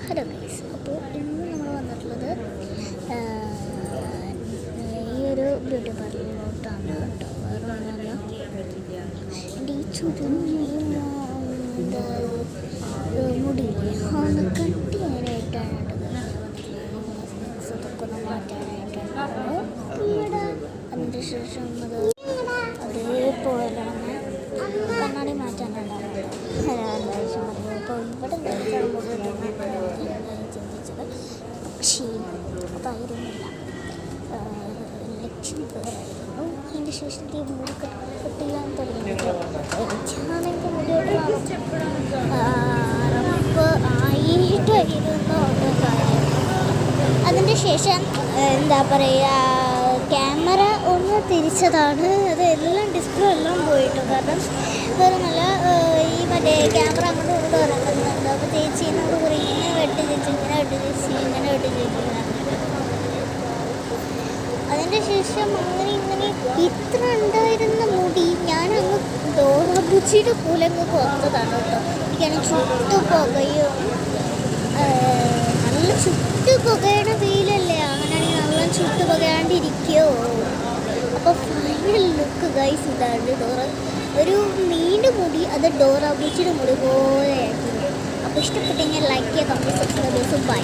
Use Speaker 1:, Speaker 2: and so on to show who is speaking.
Speaker 1: Hello guys, അപ്പോൾ ഇന്ന് നമ്മൾ വന്നിട്ടുള്ളത് ഈ ഒരു ബ്യൂട്ടി പാർലറിലോട്ടാണ് കേട്ടോ. വേറെ ഒന്നുമല്ല, എൻ്റെ ഈ ചുരുങ്ങിയ മുടിയില്ലേ ഒന്ന് കട്ട് ചെയ്യാനായിട്ടാണ് അതൊക്കെ ഒന്ന് മാറ്റാനായിട്ടാണ് ഇവിടെ. അതിൻ്റെ ശേഷം അതേപോലെ കണ്ണാടി മാറ്റാനുണ്ടാവുന്നത് അപ്പോൾ ഇവിടെ ചിന്തിച്ചത്, പക്ഷേ അതായിരുന്നില്ല ലക്ഷ്യം പേരായിരുന്നു. അതിൻ്റെ ശേഷം മുടി കട്ട് ചെയ്യാൻ തുടങ്ങിയിട്ട് എനിക്കാണെങ്കിൽ മുടിയോട്ട് അറപ്പ് ആയിട്ടായിരുന്നു ഓരോ കാര്യം. അതിൻ്റെ ശേഷം എന്താ പറയുക, ക്യാമറ ഒന്ന് തിരിച്ചതാണ്. അതെല്ലാം ഡിസ്പ്ലേ എല്ലാം പോയിട്ടു. കാരണം വേറെ നല്ല ഈ മറ്റേ ക്യാമറ അങ്ങോട്ട് കൊണ്ട് ഇറങ്ങുന്നുണ്ട്. അപ്പോൾ ചേച്ചീനോട് കൂടി ഇങ്ങനെ വെട്ടി ചേച്ചി, ഇങ്ങനെ വെട്ടി ചേച്ചി, ഇങ്ങനെ വെട്ടി ചേച്ചി. അതിൻ്റെ ശേഷം അങ്ങനെ ഇങ്ങനെ ഇത്ര ഉണ്ടായിരുന്ന മുടി ഞാനങ്ങ് ഡോറബുച്ചിയുടെ കൂലങ്ങ് കുറച്ചതാണ് കേട്ടോ. എനിക്കാണെങ്കിൽ ചുട്ടു പുകയും നല്ല ചുട്ടു പുകയുടെ വെയിലല്ലേ, അങ്ങനെയാണെങ്കിൽ നല്ല ചുട്ടു പുകയാണ്ടിരിക്കുമോ. അപ്പോൾ ഫൈനൽ ലുക്ക് ഗൈസ് ഇതാണ്. ഒരു നീണ്ട മുടി, അത് ഡോറബുച്ചിയുടെ മുടി പോലെ ആക്കി. അപ്പോൾ ഇഷ്ടപ്പെട്ടെങ്കിൽ ലൈക്ക് ചെയ്യുക, കമൻറ്റ്, സബ്സ്ക്രൈബ്. ബൈ.